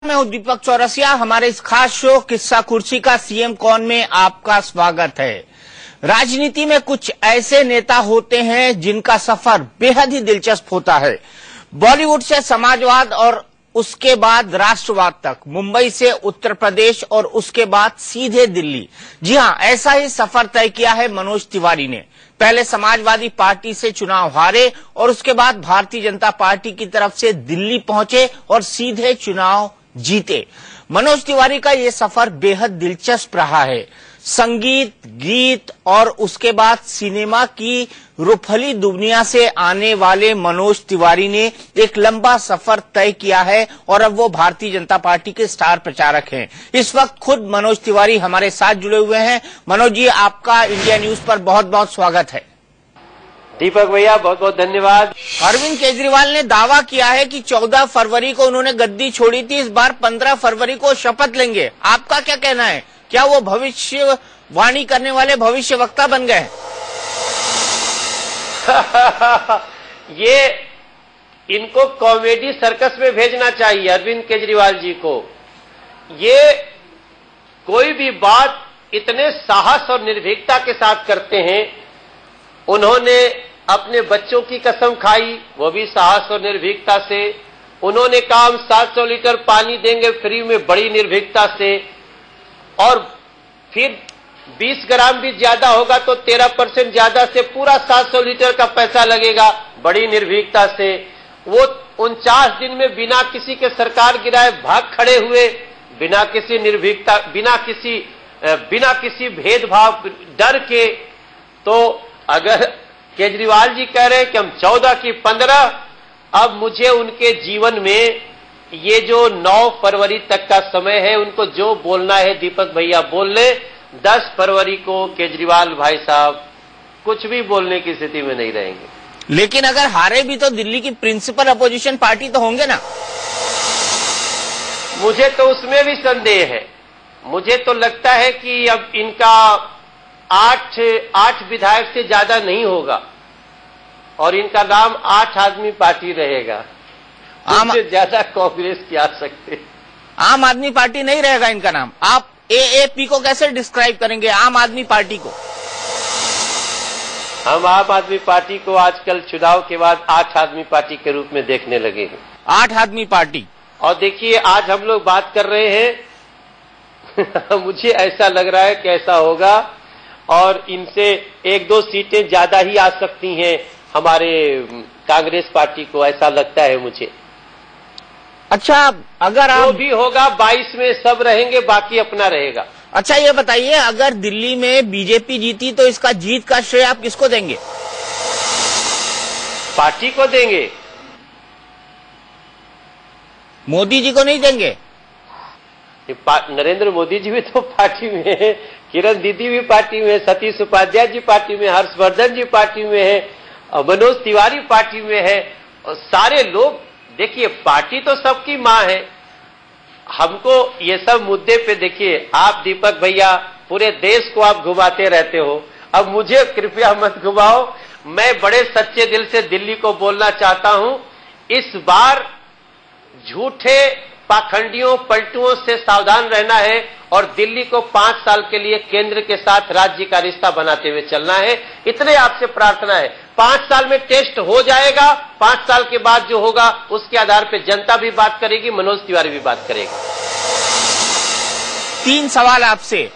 मैं हूं दीपक चौरसिया। हमारे इस खास शो किस्सा कुर्सी का सीएम कौन में आपका स्वागत है। राजनीति में कुछ ऐसे नेता होते हैं जिनका सफर बेहद ही दिलचस्प होता है। बॉलीवुड से समाजवाद और उसके बाद राष्ट्रवाद तक, मुंबई से उत्तर प्रदेश और उसके बाद सीधे दिल्ली। जी हां, ऐसा ही सफर तय किया है मनोज तिवारी ने। पहले समाजवादी पार्टी से चुनाव हारे और उसके बाद भारतीय जनता पार्टी की तरफ से दिल्ली पहुंचे और सीधे चुनाव जीते। मनोज तिवारी का ये सफर बेहद दिलचस्प रहा है। संगीत, गीत और उसके बाद सिनेमा की रुफली दुनिया से आने वाले मनोज तिवारी ने एक लंबा सफर तय किया है और अब वो भारतीय जनता पार्टी के स्टार प्रचारक हैं। इस वक्त खुद मनोज तिवारी हमारे साथ जुड़े हुए हैं। मनोज जी, आपका इंडिया न्यूज पर बहुत बहुत स्वागत है। दीपक भैया, बहुत बहुत धन्यवाद। अरविंद केजरीवाल ने दावा किया है कि 14 फरवरी को उन्होंने गद्दी छोड़ी थी, इस बार 15 फरवरी को शपथ लेंगे। आपका क्या कहना है? क्या वो भविष्यवाणी करने वाले भविष्य वक्ता बन गए? ये इनको कॉमेडी सर्कस में भेजना चाहिए अरविंद केजरीवाल जी को। ये कोई भी बात इतने साहस और निर्भीकता के साथ करते हैं। उन्होंने अपने बच्चों की कसम खाई, वो भी साहस और निर्भीकता से। उन्होंने कहा हम 700 लीटर पानी देंगे फ्री में, बड़ी निर्भीकता से। और फिर 20 ग्राम भी ज्यादा होगा तो 13% ज्यादा से पूरा 700 लीटर का पैसा लगेगा, बड़ी निर्भीकता से। वो 49 दिन में बिना किसी के सरकार गिराए भाग खड़े हुए, बिना किसी निर्भीकता, बिना किसी भेदभाव, डर के। तो अगर केजरीवाल जी कह रहे हैं कि हम 14 की 15, अब मुझे उनके जीवन में ये जो 9 फरवरी तक का समय है, उनको जो बोलना है दीपक भैया बोल ले। 10 फरवरी को केजरीवाल भाई साहब कुछ भी बोलने की स्थिति में नहीं रहेंगे। लेकिन अगर हारे भी तो दिल्ली की प्रिंसिपल अपोजिशन पार्टी तो होंगे ना? मुझे तो उसमें भी संदेह है। मुझे तो लगता है कि अब इनका 8 विधायक से ज्यादा नहीं होगा और इनका नाम 8 आदमी पार्टी रहेगा। उससे ज्यादा कांग्रेस की आ सकते। आम आदमी पार्टी नहीं रहेगा इनका नाम। आप एएपी को कैसे डिस्क्राइब करेंगे, आम आदमी पार्टी को? हम आम आदमी पार्टी को आजकल चुनाव के बाद 8 आदमी पार्टी के रूप में देखने लगे हैं। 8 आदमी पार्टी। और देखिए, आज हम लोग बात कर रहे हैं मुझे ऐसा लग रहा है कि ऐसा होगा और इनसे 1-2 सीटें ज्यादा ही आ सकती हैं हमारे कांग्रेस पार्टी को, ऐसा लगता है मुझे। अच्छा, अगर जो भी होगा 22 में सब रहेंगे, बाकी अपना रहेगा। अच्छा, ये बताइए, अगर दिल्ली में बीजेपी जीती तो इसका जीत का श्रेय आप किसको देंगे? पार्टी को देंगे। मोदी जी को नहीं देंगे? नरेंद्र मोदी जी भी तो पार्टी में है, किरण दीदी भी पार्टी में है, सतीश उपाध्याय जी पार्टी में, हर्षवर्धन जी पार्टी में है, मनोज तिवारी पार्टी में है। और सारे लोग, देखिए, पार्टी तो सबकी मां है। हमको ये सब मुद्दे पे, देखिए, आप दीपक भैया पूरे देश को आप घुमाते रहते हो, अब मुझे कृपया मत घुमाओ। मैं बड़े सच्चे दिल से दिल्ली को बोलना चाहता हूं, इस बार झूठे पाखंडियों, पलटुओं से सावधान रहना है और दिल्ली को 5 साल के लिए केंद्र के साथ राज्य का रिश्ता बनाते हुए चलना है। इतने आपसे प्रार्थना है। 5 साल में टेस्ट हो जाएगा, 5 साल के बाद जो होगा उसके आधार पर जनता भी बात करेगी, मनोज तिवारी भी बात करेगा। 3 सवाल आपसे।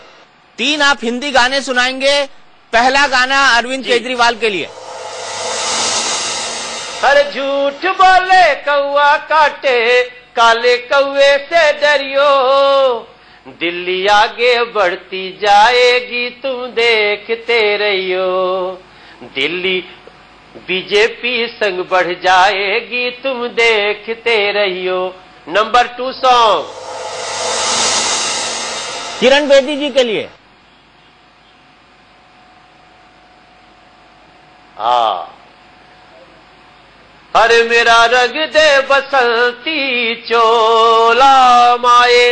3 आप हिंदी गाने सुनाएंगे। पहला गाना अरविंद केजरीवाल के लिए। हर झूठ बोले कौआ काटे, काले कौए से डरियो, दिल्ली आगे बढ़ती जाएगी तुम देखते रहियो, दिल्ली बीजेपी संग बढ़ जाएगी तुम देखते रहियो। नंबर 2 सॉन्ग किरण बेदी जी के लिए। हाँ, अरे मेरा रंग दे बसंती चोला माए,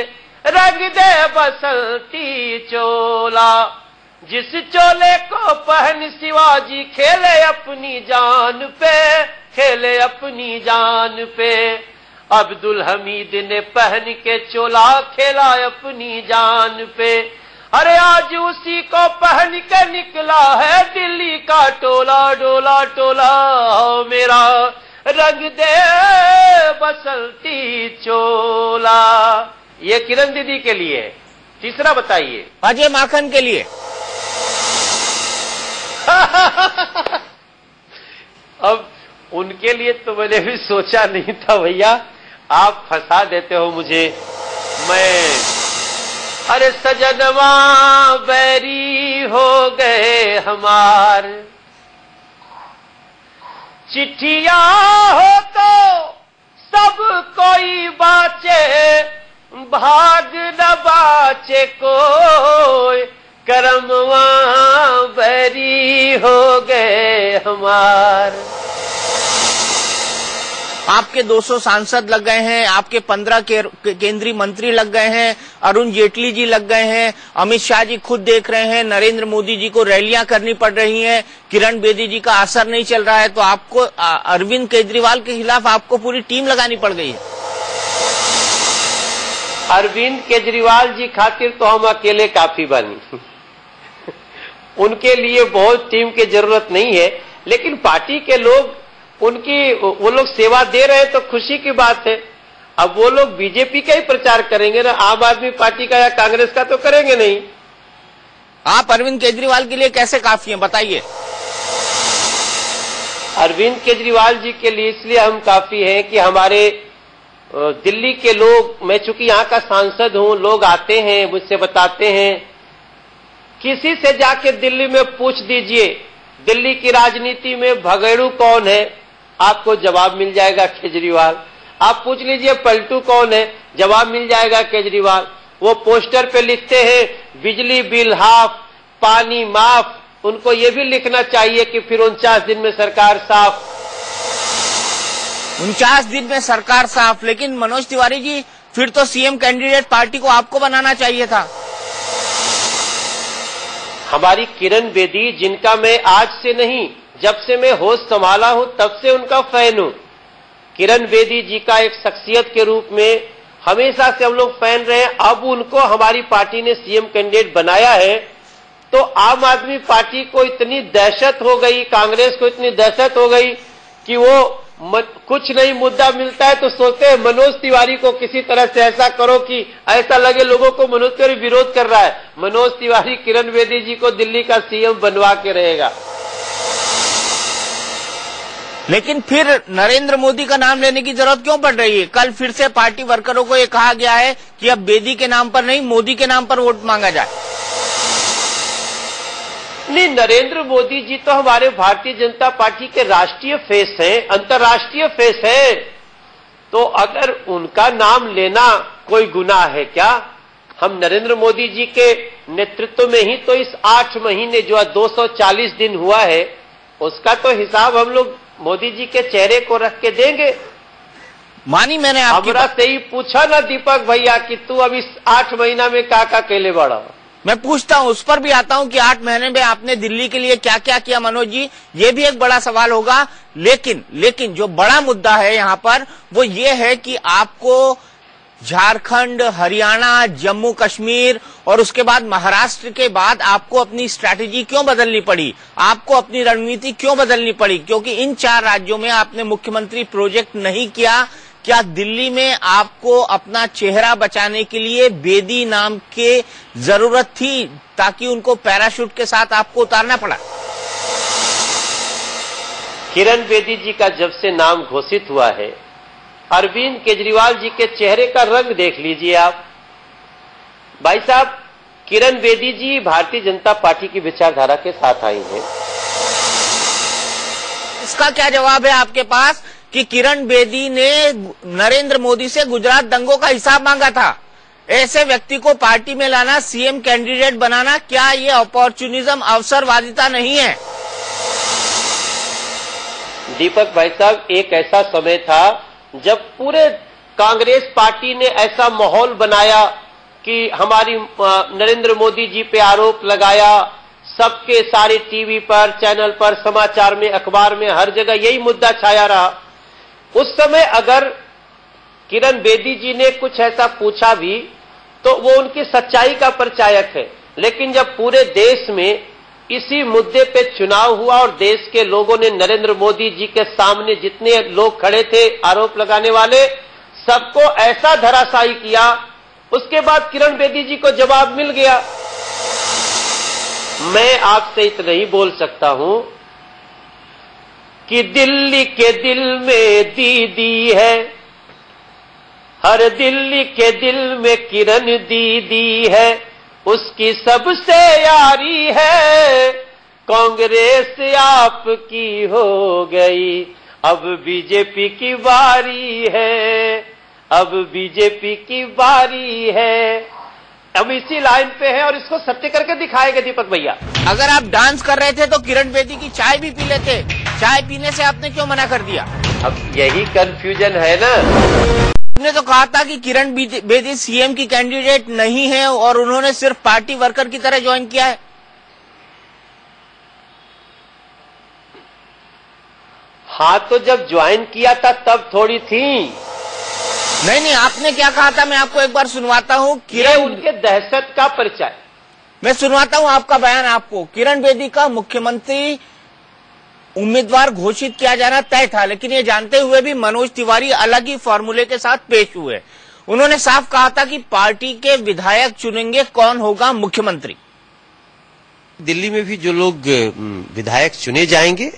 रंग दे बसंती चोला, जिस चोले को पहन शिवाजी खेले अपनी जान पे, खेले अपनी जान पे। अब्दुल हमीद ने पहन के चोला खेला अपनी जान पे। अरे आज उसी को पहन के निकला है दिल्ली का टोला, डोला टोला मेरा रंग दे बसंती चोला। ये किरण दीदी के लिए। तीसरा बताइए। अजय माखन के लिए। अब उनके लिए तो मैंने भी सोचा नहीं था भैया, आप फंसा देते हो मुझे। अरे सजनवा बैरी हो गए हमार, चिट्ठिया हो तो सब कोई बाचे, भाग न बाचे कोई, करमवा बैरी हो गए हमार। आपके 200 सांसद लग गए हैं, आपके 15 केंद्रीय मंत्री लग गए हैं, अरुण जेटली जी लग गए हैं, अमित शाह जी खुद देख रहे हैं, नरेंद्र मोदी जी को रैलियां करनी पड़ रही हैं, किरण बेदी जी का असर नहीं चल रहा है, तो आपको अरविंद केजरीवाल के खिलाफ आपको पूरी टीम लगानी पड़ गई है। अरविंद केजरीवाल जी खातिर तो हम अकेले काफी बनी। उनके लिए बहुत टीम की जरूरत नहीं है, लेकिन पार्टी के लोग वो लोग सेवा दे रहे हैं तो खुशी की बात है। अब वो लोग बीजेपी का ही प्रचार करेंगे ना, आम आदमी पार्टी का या कांग्रेस का तो करेंगे नहीं। आप अरविंद केजरीवाल के लिए कैसे काफी हैं, बताइए। अरविंद केजरीवाल जी के लिए इसलिए हम काफी हैं कि हमारे दिल्ली के लोग, मैं चूंकि यहाँ का सांसद हूँ, लोग आते हैं मुझसे बताते हैं, किसी से जाके दिल्ली में पूछ दीजिए दिल्ली की राजनीति में भगेड़ू कौन है, आपको जवाब मिल जाएगा केजरीवाल। आप पूछ लीजिए पलटू कौन है, जवाब मिल जाएगा केजरीवाल। वो पोस्टर पे लिखते हैं बिजली बिल हाफ, पानी माफ, उनको ये भी लिखना चाहिए कि फिर 49 दिन में सरकार साफ। 49 दिन में सरकार साफ, लेकिन मनोज तिवारी जी फिर तो सीएम कैंडिडेट पार्टी को आपको बनाना चाहिए था। हमारी किरण बेदी, जिनका मैं आज से नहीं, जब से मैं होश संभाला हूं तब से उनका फैन हूं। किरण बेदी जी का एक शख्सियत के रूप में हमेशा से हम लोग फैन रहे। अब उनको हमारी पार्टी ने सीएम कैंडिडेट बनाया है तो आम आदमी पार्टी को इतनी दहशत हो गई, कांग्रेस को इतनी दहशत हो गई कि वो कुछ नहीं मुद्दा मिलता है तो सोचते हैं मनोज तिवारी को किसी तरह से ऐसा करो कि ऐसा लगे लोगों को मनोज तिवारी विरोध कर रहा है। मनोज तिवारी किरण बेदी जी को दिल्ली का सीएम बनवा के रहेगा। लेकिन फिर नरेंद्र मोदी का नाम लेने की जरूरत क्यों पड़ रही है? कल फिर से पार्टी वर्करों को ये कहा गया है कि अब बेदी के नाम पर नहीं, मोदी के नाम पर वोट मांगा जाए। नहीं, नरेंद्र मोदी जी तो हमारे भारतीय जनता पार्टी के राष्ट्रीय फेस हैं, अंतर्राष्ट्रीय फेस हैं, तो अगर उनका नाम लेना कोई गुनाह है क्या? हम नरेंद्र मोदी जी के नेतृत्व में ही तो इस 8 महीने जो 240 दिन हुआ है, उसका तो हिसाब हम लोग मोदी जी के चेहरे को रख के देंगे। मानी मैंने आपकी हमरा से ही पूछा ना दीपक भैया कि तू अब इस 8 महीना में क्या केले बढ़ा। मैं पूछता हूं, उस पर भी आता हूं कि 8 महीने में आपने दिल्ली के लिए क्या क्या किया मनोज जी, ये भी एक बड़ा सवाल होगा। लेकिन जो बड़ा मुद्दा है यहाँ पर वो ये है कि आपको झारखंड, हरियाणा, जम्मू कश्मीर और उसके बाद महाराष्ट्र के बाद आपको अपनी स्ट्रैटेजी क्यों बदलनी पड़ी, आपको अपनी रणनीति क्यों बदलनी पड़ी? क्योंकि इन 4 राज्यों में आपने मुख्यमंत्री प्रोजेक्ट नहीं किया। क्या दिल्ली में आपको अपना चेहरा बचाने के लिए बेदी नाम की जरूरत थी ताकि उनको पैराशूट के साथ आपको उतारना पड़ा? किरण बेदी जी का जब से नाम घोषित हुआ है, अरविंद केजरीवाल जी के चेहरे का रंग देख लीजिए आप। भाई साहब, किरण बेदी जी भारतीय जनता पार्टी की विचारधारा के साथ आई हैं। इसका क्या जवाब है आपके पास कि किरण बेदी ने नरेंद्र मोदी से गुजरात दंगों का हिसाब मांगा था? ऐसे व्यक्ति को पार्टी में लाना, सीएम कैंडिडेट बनाना, क्या ये अपॉर्चुनिज्म, अवसरवादिता नहीं है? दीपक भाई साहब, एक ऐसा समय था जब पूरे कांग्रेस पार्टी ने ऐसा माहौल बनाया कि हमारी नरेंद्र मोदी जी पे आरोप लगाया, सबके सारे टीवी पर, चैनल पर, समाचार में, अखबार में, हर जगह यही मुद्दा छाया रहा। उस समय अगर किरण बेदी जी ने कुछ ऐसा पूछा भी तो वो उनकी सच्चाई का परिचायक है, लेकिन जब पूरे देश में इसी मुद्दे पे चुनाव हुआ और देश के लोगों ने नरेंद्र मोदी जी के सामने जितने लोग खड़े थे आरोप लगाने वाले, सबको ऐसा धराशायी किया, उसके बाद किरण बेदी जी को जवाब मिल गया। मैं आपसे इतना ही बोल सकता हूं कि दिल्ली के दिल में दीदी है, हर दिल्ली के दिल में किरण दीदी है, उसकी सबसे यारी है, कांग्रेस आपकी हो गई, अब बीजेपी की बारी है, अब बीजेपी की बारी है। हम इसी लाइन पे हैं और इसको सत्य करके दिखाएंगे दीपक भैया। अगर आप डांस कर रहे थे तो किरण बेदी की चाय भी पी लेते, चाय पीने से आपने क्यों मना कर दिया? अब यही कंफ्यूजन है ना। आपने तो कहा था कि किरण बेदी सीएम की कैंडिडेट नहीं है और उन्होंने सिर्फ पार्टी वर्कर की तरह ज्वाइन किया है। हाँ, तो जब ज्वाइन किया था तब थोड़ी थी। नहीं, आपने क्या कहा था, मैं आपको एक बार सुनवाता हूँ। किरण उनके दहशत का परिचय, मैं सुनवाता हूँ आपका बयान आपको। किरण बेदी का मुख्यमंत्री उम्मीदवार घोषित किया जाना तय था, लेकिन ये जानते हुए भी मनोज तिवारी अलग ही फॉर्मूले के साथ पेश हुए। उन्होंने साफ कहा था कि पार्टी के विधायक चुनेंगे कौन होगा मुख्यमंत्री। दिल्ली में भी जो लोग विधायक चुने जाएंगे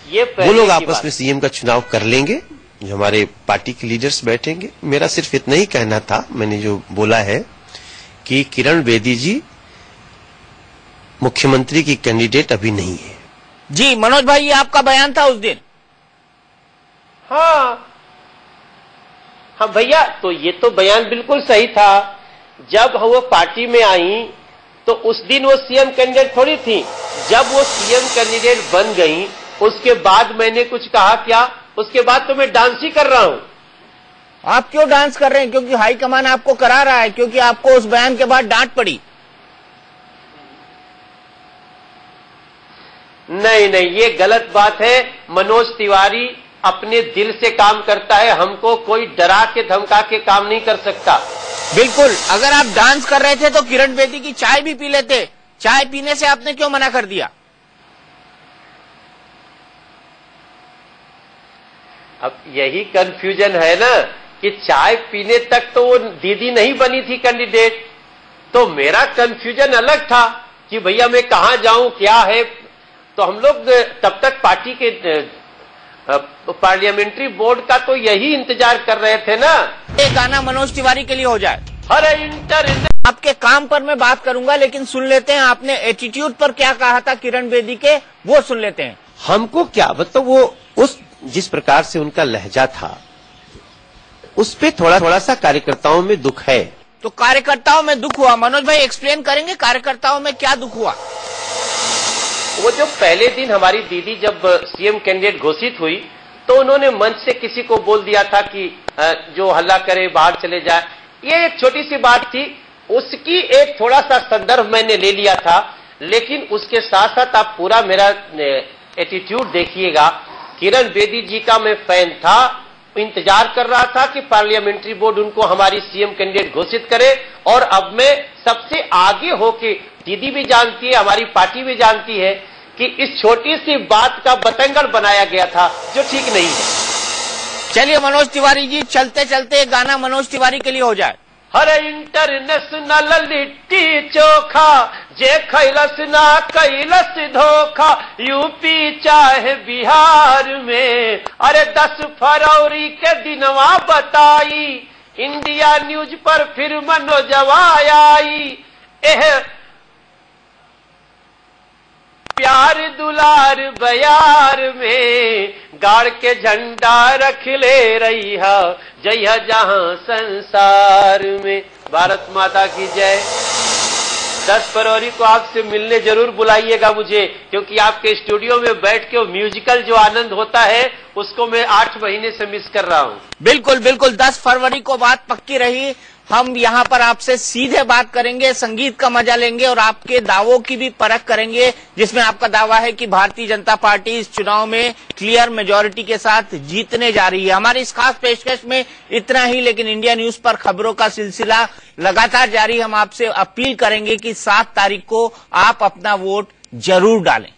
ये वो लोग आपस में सीएम का चुनाव कर लेंगे, जो हमारे पार्टी के लीडर्स बैठेंगे। मेरा सिर्फ इतना ही कहना था, मैंने जो बोला है कि किरण बेदी जी मुख्यमंत्री की कैंडिडेट अभी नहीं है। जी मनोज भाई, ये आपका बयान था उस दिन। हाँ भैया, तो ये तो बयान बिल्कुल सही था। जब वो पार्टी में आई तो उस दिन वो सीएम कैंडिडेट थोड़ी थी। जब वो सीएम कैंडिडेट बन गई उसके बाद मैंने कुछ कहा क्या? उसके बाद तो मैं डांस ही कर रहा हूं। आप क्यों डांस कर रहे हैं? क्योंकि हाईकमान आपको करा रहा है, क्योंकि आपको उस बयान के बाद डांट पड़ी? नहीं, ये गलत बात है। मनोज तिवारी अपने दिल से काम करता है, हमको कोई डरा के धमका के काम नहीं कर सकता। बिल्कुल, अगर आप डांस कर रहे थे तो किरण बेदी की चाय भी पी लेते, चाय पीने से आपने क्यों मना कर दिया? अब यही कंफ्यूजन है ना कि चाय पीने तक तो वो दीदी नहीं बनी थी कैंडिडेट, तो मेरा कंफ्यूजन अलग था कि भैया मैं कहां जाऊं, क्या है। तो हम लोग तब तक पार्टी के पार्लियामेंट्री बोर्ड का तो यही इंतजार कर रहे थे ना। ये गाना मनोज तिवारी के लिए हो जाए। अरे इंटरनेट आपके काम पर मैं बात करूंगा, लेकिन सुन लेते हैं आपने एटीट्यूड पर क्या कहा था किरण बेदी के, वो सुन लेते हैं। हमको क्या मतलब, वो उस जिस प्रकार से उनका लहजा था उस पे थोड़ा सा कार्यकर्ताओं में दुख है। तो कार्यकर्ताओं में दुख हुआ, मनोज भाई एक्सप्लेन करेंगे कार्यकर्ताओं में क्या दुख हुआ? वो जो पहले दिन हमारी दीदी जब सीएम कैंडिडेट घोषित हुई तो उन्होंने मंच से किसी को बोल दिया था कि जो हल्ला करे बाहर चले जाए। ये एक छोटी सी बात थी, उसकी एक थोड़ा सा संदर्भ मैंने ले लिया था, लेकिन उसके साथ साथ आप पूरा मेरा एटीट्यूड देखिएगा। किरण बेदी जी का मैं फैन था, इंतजार कर रहा था कि पार्लियामेंट्री बोर्ड उनको हमारी सीएम कैंडिडेट घोषित करे, और अब मैं सबसे आगे होके, दीदी भी जानती है, हमारी पार्टी भी जानती है कि इस छोटी सी बात का बतंगड़ बनाया गया था जो ठीक नहीं है। चलिए मनोज तिवारी जी, चलते चलते गाना मनोज तिवारी के लिए हो जाए। हरे इंटरनेशनल लिट्टी चोखा जे खैलस ना कैलस धोखा, यूपी चाहे बिहार में, अरे 10 फरवरी के दिनवा बताई, इंडिया न्यूज पर फिर मनोजवा आई। प्यार दुलार बयार में गाड़ के झंडा रख ले रही है, जय जहां संसार में। भारत माता की जय। 10 फरवरी को आपसे मिलने जरूर बुलाइएगा मुझे, क्योंकि आपके स्टूडियो में बैठ के वो म्यूजिकल जो आनंद होता है उसको मैं 8 महीने से मिस कर रहा हूं। बिल्कुल बिल्कुल, 10 फरवरी को बात पक्की रही। हम यहाँ पर आपसे सीधे बात करेंगे, संगीत का मजा लेंगे और आपके दावों की भी परख करेंगे, जिसमें आपका दावा है कि भारतीय जनता पार्टी इस चुनाव में क्लियर मेजॉरिटी के साथ जीतने जा रही है। हमारी इस खास पेशकश में इतना ही, लेकिन इंडिया न्यूज पर खबरों का सिलसिला लगातार जारी। हम आपसे अपील करेंगे कि 7 तारीख को आप अपना वोट जरूर डालें।